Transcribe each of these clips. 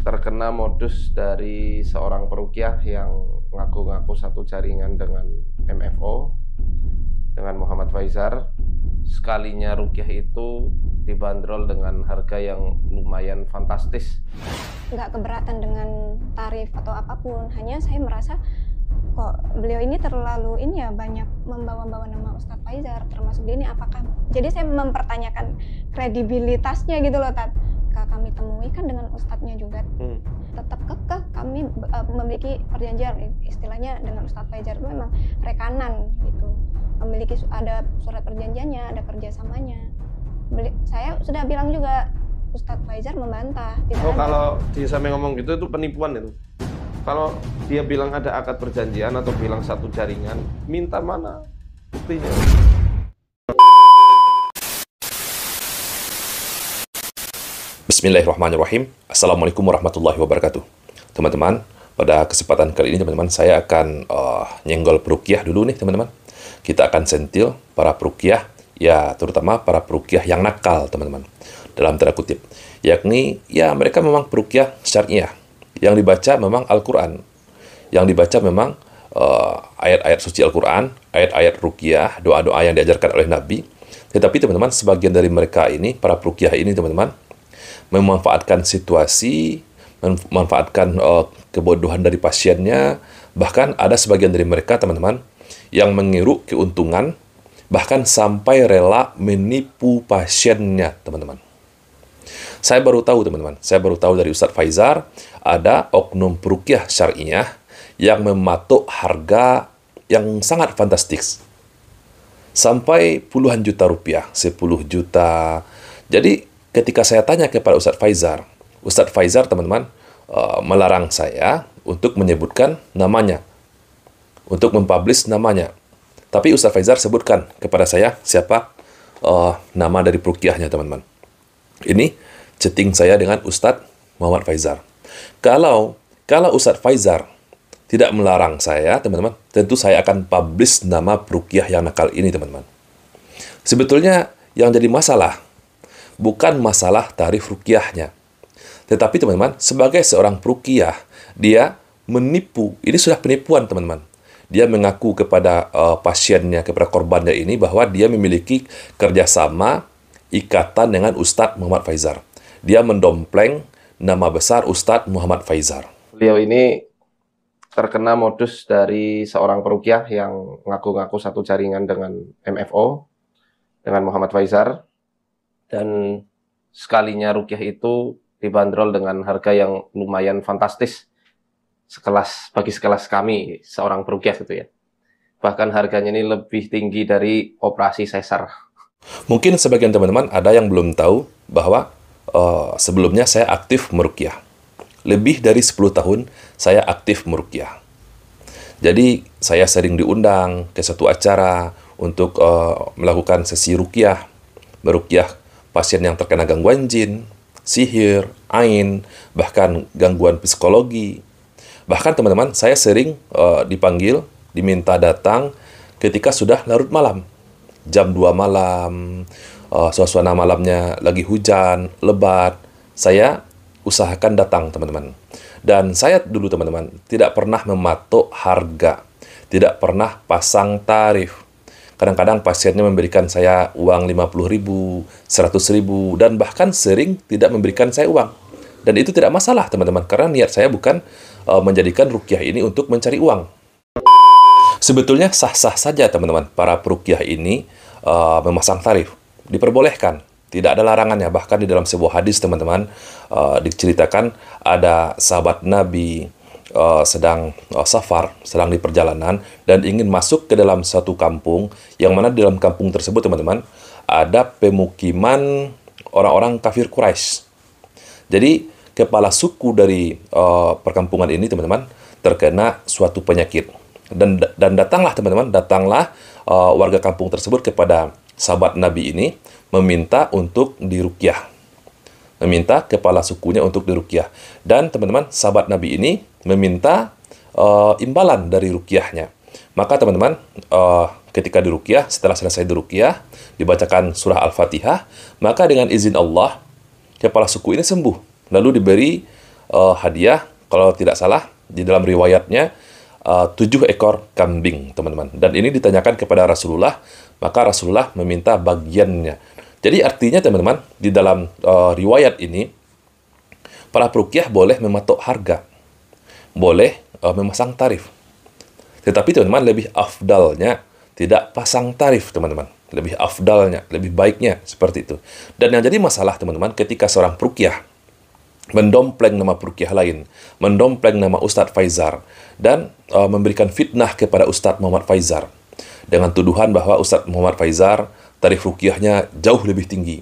terkena modus dari seorang peruqyah yang ngaku-ngaku satu jaringan dengan MFO, dengan Muhammad Faizar. Sekalinya ruqyah itu dibanderol dengan harga yang lumayan fantastis. Nggak keberatan dengan tarif atau apapun, hanya saya merasa kok beliau ini terlalu banyak membawa-bawa nama Ustadz Faizar, termasuk dia ini apakah, jadi saya mempertanyakan kredibilitasnya gitu loh, Tat. Kami temui kan dengan Ustadznya juga, tetap kekeh kami memiliki perjanjian, istilahnya dengan Ustadz Faizar itu memang rekanan gitu, memiliki ada surat perjanjiannya, ada kerjasamanya. Saya sudah bilang juga, Ustadz Faizar membantah. Kalau dia sampai ngomong gitu itu penipuan itu. Kalau dia bilang ada akad perjanjian atau bilang satu jaringan, minta mana buktinya? Bismillahirrahmanirrahim. Assalamualaikum warahmatullahi wabarakatuh. Teman-teman, pada kesempatan kali ini teman-teman, saya akan nyenggol peruqyah dulu nih teman-teman. Kita akan sentil para peruqyah, ya terutama para peruqyah yang nakal teman-teman, dalam tanda kutip. Yakni ya mereka memang peruqyah syariah, yang dibaca memang Al-Quran, yang dibaca memang ayat-ayat suci Al-Quran, ayat-ayat ruqyah, doa-doa yang diajarkan oleh Nabi. Tetapi teman-teman, sebagian dari mereka ini, para peruqyah ini teman-teman, memanfaatkan situasi, memanfaatkan kebodohan dari pasiennya. Bahkan ada sebagian dari mereka teman-teman yang mengiru keuntungan, bahkan sampai rela menipu pasiennya teman-teman. Saya baru tahu teman-teman, saya baru tahu dari Ustadz Faizar ada oknum peruqyah syariah yang mematok harga yang sangat fantastis, sampai puluhan juta rupiah, 10 juta. Jadi ketika saya tanya kepada Ustadz Faizar teman-teman melarang saya untuk menyebutkan namanya, untuk mempublish namanya. Tapi Ustadz Faizar sebutkan kepada saya siapa nama dari peruqyahnya teman-teman. Ini chatting saya dengan Ustadz Muhammad Faizar. Kalau Ustadz Faizar tidak melarang saya teman-teman, tentu saya akan publish nama peruqyah yang nakal ini teman-teman. Sebetulnya yang jadi masalah bukan masalah tarif ruqyahnya, tetapi teman-teman, sebagai seorang peruqyah, dia menipu. Ini sudah penipuan teman-teman. Dia mengaku kepada pasiennya, kepada korbannya ini, bahwa dia memiliki kerjasama ikatan dengan Ustadz Muhammad Faizar. Dia mendompleng nama besar Ustadz Muhammad Faizar. Beliau ini terkena modus dari seorang peruqyah yang ngaku-ngaku satu jaringan dengan MFO, dengan Muhammad Faizar. Dan sekalinya ruqyah itu dibanderol dengan harga yang lumayan fantastis, bagi sekelas kami, seorang peruqyah gitu ya. Bahkan harganya ini lebih tinggi dari operasi sesar. Mungkin sebagian teman-teman ada yang belum tahu bahwa sebelumnya saya aktif meruqyah. Lebih dari 10 tahun saya aktif meruqyah. Jadi saya sering diundang ke suatu acara untuk melakukan sesi ruqyah, meruqyah pasien yang terkena gangguan jin, sihir, ain, bahkan gangguan psikologi. Bahkan teman-teman, saya sering dipanggil, diminta datang ketika sudah larut malam. Jam 2 malam, suasana malamnya lagi hujan, lebat. Saya usahakan datang teman-teman. Dan saya dulu teman-teman, tidak pernah mematok harga, tidak pernah pasang tarif. Kadang-kadang pasiennya memberikan saya uang 50.000, 100.000, dan bahkan sering tidak memberikan saya uang. Dan itu tidak masalah, teman-teman, karena niat saya bukan menjadikan ruqyah ini untuk mencari uang. Sebetulnya sah-sah saja, teman-teman, para peruqyah ini memasang tarif. Diperbolehkan, tidak ada larangannya. Bahkan di dalam sebuah hadis, teman-teman, diceritakan ada sahabat Nabi sedang safar, sedang di perjalanan, dan ingin masuk ke dalam suatu kampung, yang mana di dalam kampung tersebut teman-teman ada pemukiman orang-orang kafir Quraisy. Jadi kepala suku dari perkampungan ini teman-teman terkena suatu penyakit, dan datanglah teman-teman, warga kampung tersebut kepada sahabat Nabi ini meminta untuk diruqyah, meminta kepala sukunya untuk diruqyah. Dan teman-teman, sahabat Nabi ini meminta imbalan dari ruqyahnya. Maka teman-teman, ketika diruqyah, setelah selesai diruqyah, dibacakan surah Al-Fatihah, maka dengan izin Allah, kepala suku ini sembuh. Lalu diberi hadiah, kalau tidak salah, di dalam riwayatnya 7 ekor kambing, teman-teman. Dan ini ditanyakan kepada Rasulullah, maka Rasulullah meminta bagiannya. Jadi artinya, teman-teman, di dalam riwayat ini, para peruqyah boleh mematok harga, boleh memasang tarif. Tetapi, teman-teman, lebih afdalnya tidak pasang tarif, teman-teman. Lebih afdalnya, lebih baiknya, seperti itu. Dan yang jadi masalah, teman-teman, ketika seorang peruqyah mendompleng nama peruqyah lain, mendompleng nama Ustadz Faizar, dan memberikan fitnah kepada Ustadz Muhammad Faizar, dengan tuduhan bahwa Ustadz Muhammad Faizar, tarif ruqyahnya jauh lebih tinggi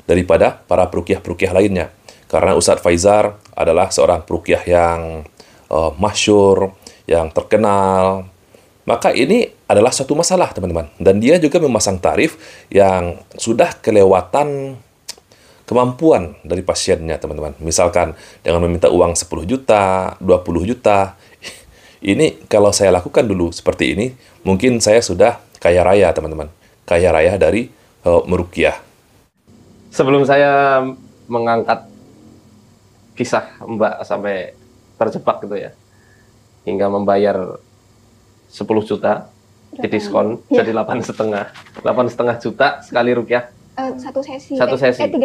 daripada para peruqyah-peruqyah lainnya. Karena Ustadz Faizar adalah seorang peruqyah yang masyhur, yang terkenal. Maka ini adalah suatu masalah, teman-teman. Dan dia juga memasang tarif yang sudah kelewatan kemampuan dari pasiennya, teman-teman. Misalkan dengan meminta uang 10 juta, 20 juta. Ini kalau saya lakukan dulu seperti ini, mungkin saya sudah kaya raya, teman-teman. Kaya raya dari meruqyah. Sebelum saya mengangkat kisah Mbak sampai terjebak gitu ya, hingga membayar 10 juta, didiskon jadi 8,5 juta sekali ruqyah. Satu sesi. 3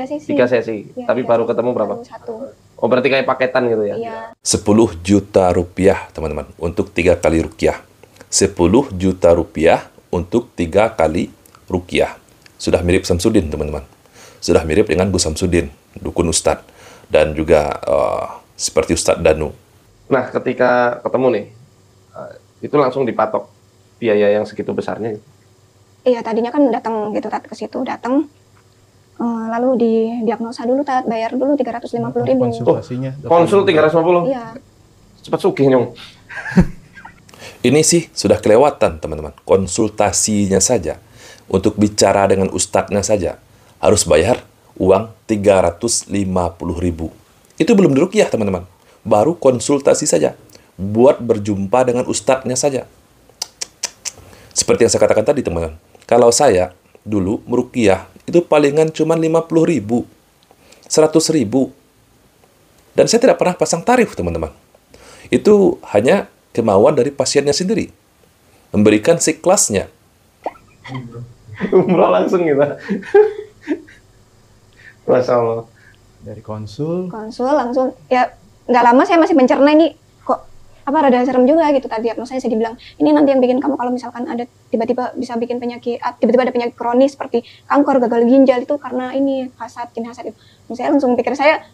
sesi. 3 sesi. Ya, Tapi baru ketemu berapa? Baru 1. Oh, berarti kayak paketan gitu ya? Iya. 10 juta rupiah, teman-teman, untuk 3 kali ruqyah. 10 juta rupiah untuk 3 kali ruqyah. Sudah mirip Samsudin, teman-teman. Sudah mirip dengan Gus Samsudin, dukun Ustadz. Dan juga seperti Ustadz Danu. Nah, ketika ketemu nih, itu langsung dipatok biaya yang segitu besarnya. Iya, tadinya kan datang gitu, Tat, ke situ datang. Lalu didiagnosa dulu, Tat, bayar dulu 350.000. Konsultasinya. Konsul 350? Iya. Cepat sugih, Nyong. Ini sih sudah kelewatan, teman-teman. Konsultasinya saja, untuk bicara dengan ustadznya saja, harus bayar uang 350.000. Itu belum diruqyah, teman-teman. Baru konsultasi saja, buat berjumpa dengan ustadznya saja. Seperti yang saya katakan tadi, teman-teman. Kalau saya dulu meruqyah, itu palingan cuma 50.000, 100.000. Dan saya tidak pernah pasang tarif, teman-teman. Itu hanya kemauan dari pasiennya sendiri. Memberikan siklasnya. Umroh langsung gitu. Masya Allah. Dari konsul langsung, ya nggak lama saya masih mencerna ini, kok apa rada serem juga gitu. Tadi diagnosa saya dibilang, ini nanti yang bikin kamu kalau misalkan ada tiba-tiba bisa bikin penyakit, tiba-tiba ada penyakit kronis seperti kanker, gagal ginjal, itu karena ini hasad, jin hasad itu. Saya langsung pikir, saya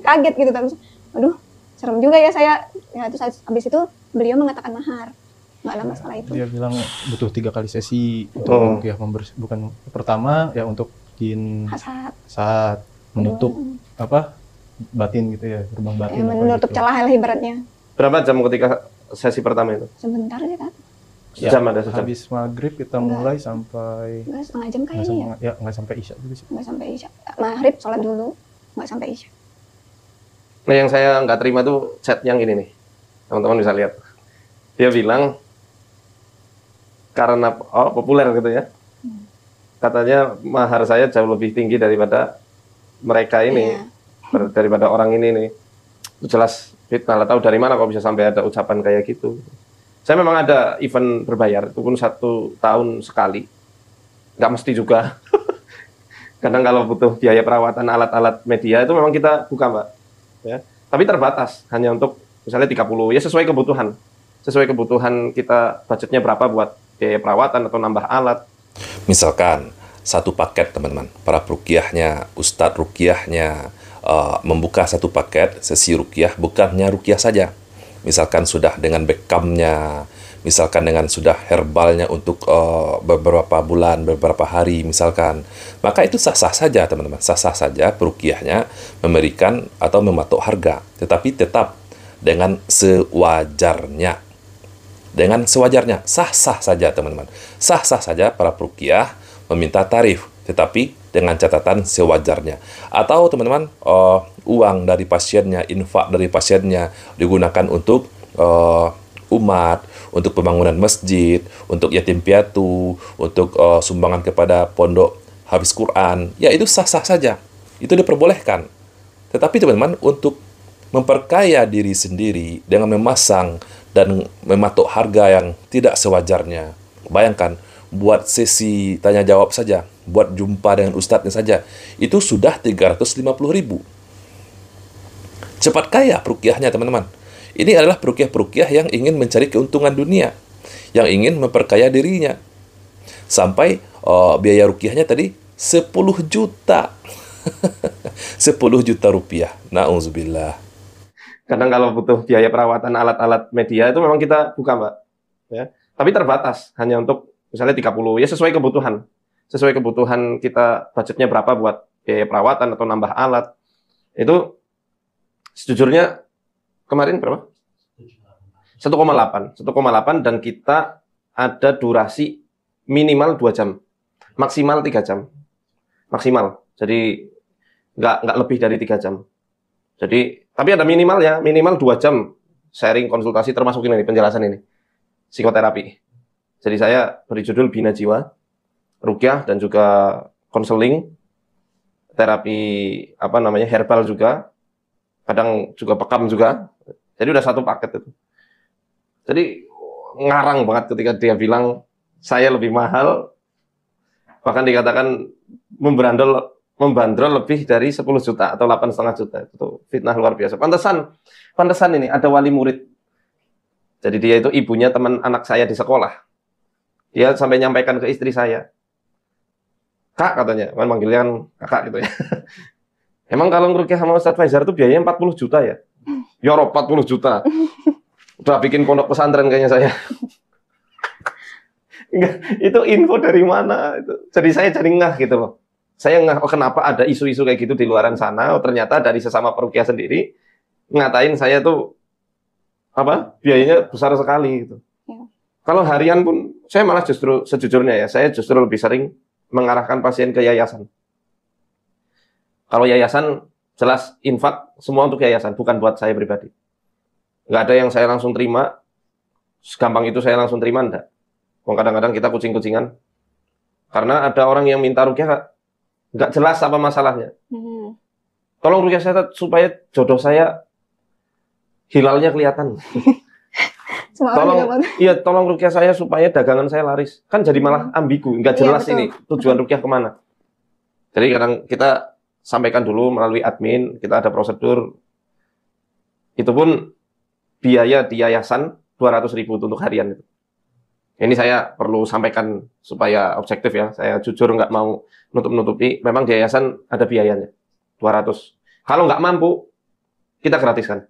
kaget gitu, terus aduh serem juga ya saya. Ya terus habis itu beliau mengatakan mahar. Nggak lama setelah itu dia bilang butuh 3 kali sesi untuk ruqyah bukan pertama ya, untuk jin hasad, saat menutup apa batin gitu ya, gerbang batin. ya, menutup gitu. celah lah ibaratnya. Berapa jam ketika sesi pertama itu? Sebentar sih, Tat. Sejam ada sejam? Habis maghrib kita mulai sampai Nggak setengah jam kayaknya ya. nggak sampai isya juga sih. Nggak sampai isya. Maghrib sholat dulu, nggak sampai isya. Nah, yang saya nggak terima tuh chat yang ini nih. Teman-teman bisa lihat. Dia bilang, karena populer gitu ya. Katanya mahar saya jauh lebih tinggi daripada mereka ini. Iya. Daripada orang ini nih. Itu jelas fitnah. Lah, tahu dari mana kok bisa sampai ada ucapan kayak gitu. Saya memang ada event berbayar, itu pun 1 tahun sekali. Nggak mesti juga. Kadang kalau butuh biaya perawatan alat-alat media itu memang kita buka, Mbak. Ya. Tapi terbatas, hanya untuk misalnya 30, ya sesuai kebutuhan. Sesuai kebutuhan kita, budgetnya berapa buat biaya perawatan atau nambah alat. Misalkan satu paket, teman-teman, para peruqyahnya, ustadz ruqyahnya membuka satu paket sesi ruqyah, bukannya ruqyah saja. Misalkan sudah dengan bekamnya, misalkan dengan sudah herbalnya untuk beberapa bulan, beberapa hari, misalkan. Maka itu sah-sah saja, teman-teman. Sah-sah saja peruqyahnya memberikan atau mematok harga. Tetapi tetap dengan sewajarnya. Dengan sewajarnya, sah-sah saja, teman-teman. Sah-sah saja para peruqyah meminta tarif, tetapi dengan catatan sewajarnya. Atau, teman-teman, uang dari pasiennya, infak dari pasiennya digunakan untuk umat, untuk pembangunan masjid, untuk yatim piatu, untuk sumbangan kepada pondok hafiz Quran. Ya, itu sah-sah saja. Itu diperbolehkan. Tetapi, teman-teman, untuk memperkaya diri sendiri dengan memasang dan mematok harga yang tidak sewajarnya. Bayangkan, buat sesi tanya jawab saja, buat jumpa dengan ustadznya saja, itu sudah 350.000. Cepat kaya perukiahnya, teman-teman. Ini adalah perukiah-perukiah yang ingin mencari keuntungan dunia, yang ingin memperkaya dirinya. Sampai biaya rukiahnya tadi 10 juta. 10 juta rupiah. Na'udzubillah. Kadang kalau butuh biaya perawatan alat-alat media itu memang kita buka, Mbak. Ya. Tapi terbatas, hanya untuk misalnya 30, ya sesuai kebutuhan. Sesuai kebutuhan kita, budgetnya berapa buat biaya perawatan atau nambah alat. Itu sejujurnya kemarin berapa? 1,8 dan kita ada durasi minimal 2 jam, maksimal 3 jam. Maksimal. Jadi nggak lebih dari 3 jam. Jadi, tapi ada minimal ya, minimal 2 jam sharing konsultasi termasuk ini penjelasan ini. Psikoterapi. Jadi saya beri judul Bina Jiwa, ruqyah dan juga konseling, terapi herbal juga, kadang juga pekam juga. Jadi udah satu paket itu. Jadi ngarang banget ketika dia bilang saya lebih mahal, bahkan dikatakan membandrol lebih dari 10 juta atau 8,5 juta. Itu fitnah luar biasa. Pantesan ini ada wali murid. Jadi dia itu ibunya teman anak saya di sekolah. Dia sampai nyampaikan ke istri saya, Kak katanya, kan manggilnya kan kakak gitu ya. Emang kalau ngeruqyah sama Ustadz Faizar itu biayanya 40 juta ya? Ya Rob, 40 juta. Udah bikin pondok pesantren kayaknya saya. Enggak, itu info dari mana? Jadi saya jadi ngeh gitu loh. Saya ngeh, kenapa ada isu-isu kayak gitu di luaran sana. Ternyata dari sesama peruqyah sendiri ngatain saya tuh biayanya besar sekali gitu. Ya. Kalau harian pun saya malah justru sejujurnya ya, saya justru lebih sering mengarahkan pasien ke yayasan. Kalau yayasan jelas infak semua untuk yayasan, bukan buat saya pribadi. Nggak ada yang saya langsung terima, segampang itu saya langsung terima, enggak. Kadang-kadang kita kucing-kucingan. Karena ada orang yang minta ruqyah nggak jelas apa masalahnya. Tolong ruqyah saya supaya jodoh saya hilalnya kelihatan. Tolong ruqyah saya supaya dagangan saya laris. Kan jadi malah ambigu, nggak jelas ini tujuan ruqyah kemana. Jadi kadang kita sampaikan dulu melalui admin, kita ada prosedur. Itu pun biaya di yayasan 200.000 untuk harian itu. Ini saya perlu sampaikan supaya objektif ya. Saya jujur nggak mau nutup-nutupi. Memang di yayasan ada biayanya 200. Kalau nggak mampu, kita gratiskan.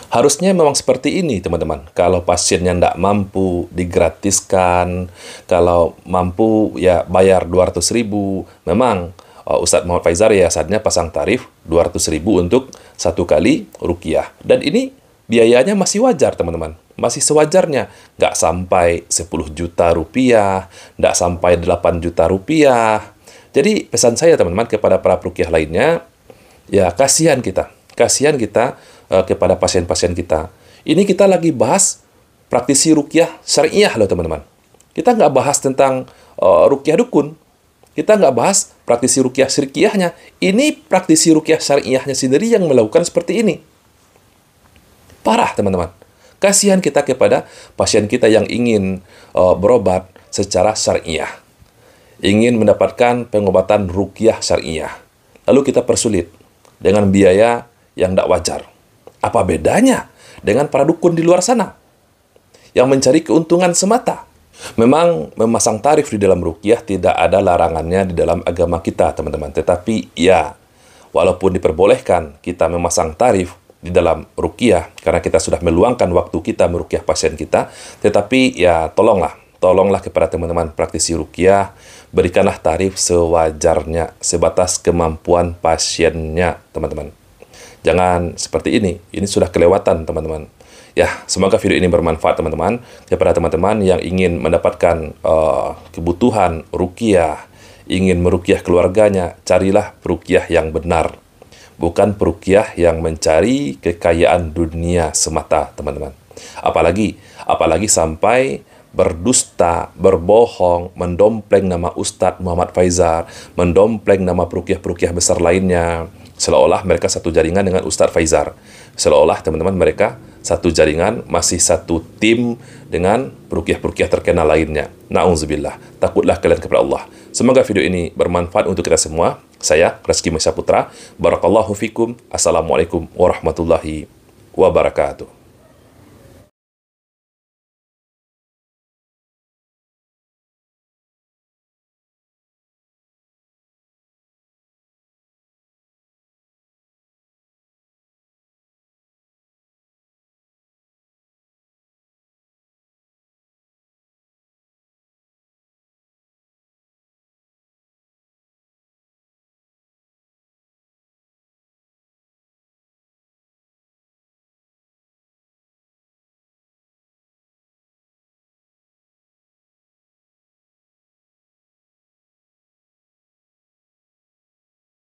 Harusnya memang seperti ini, teman-teman. Kalau pasiennya tidak mampu, digratiskan. Kalau mampu, ya bayar 200.000. Memang Ustadz Muhammad Faizar yayasannya pasang tarif 200.000 untuk 1 kali ruqyah. Dan ini biayanya masih wajar, teman-teman. Masih sewajarnya. Nggak sampai 10 juta rupiah, nggak sampai 8 juta rupiah. Jadi pesan saya, teman-teman, kepada para peruqyah lainnya, ya kasihan kita. Kasihan kita kepada pasien-pasien kita. Ini kita lagi bahas praktisi ruqyah syariah loh, teman-teman. Kita nggak bahas tentang ruqyah dukun. Kita nggak bahas praktisi ruqyah syirkiyahnya. Ini praktisi ruqyah syariahnya sendiri yang melakukan seperti ini. Parah, teman-teman. Kasihan kita kepada pasien kita yang ingin berobat secara syariah. Ingin mendapatkan pengobatan ruqyah syariah. Lalu kita persulit dengan biaya yang tidak wajar. Apa bedanya dengan para dukun di luar sana yang mencari keuntungan semata? Memang memasang tarif di dalam ruqyah tidak ada larangannya di dalam agama kita, teman-teman. Tetapi ya, walaupun diperbolehkan kita memasang tarif di dalam ruqyah karena kita sudah meluangkan waktu kita meruqyah pasien kita, tetapi ya tolonglah kepada teman-teman praktisi ruqyah, berikanlah tarif sewajarnya, sebatas kemampuan pasiennya, teman-teman. Jangan seperti ini sudah kelewatan, teman-teman. Ya, semoga video ini bermanfaat, teman-teman, kepada teman-teman yang ingin mendapatkan kebutuhan ruqyah, ingin meruqyah keluarganya. Carilah peruqyah yang benar, bukan peruqyah yang mencari kekayaan dunia semata, teman-teman. Apalagi sampai berdusta, berbohong, mendompleng nama Ustadz Muhammad Faizar, mendompleng nama peruqyah-peruqyah besar lainnya, seolah-olah mereka satu jaringan dengan Ustadz Faizar. Seolah-olah teman-teman mereka satu jaringan, masih satu tim dengan peruqyah-peruqyah terkenal lainnya. Na'udzubillah. Takutlah kalian kepada Allah. Semoga video ini bermanfaat untuk kita semua. Saya, Reski Maisa Putra. Barakallahu fikum. Assalamualaikum warahmatullahi wabarakatuh.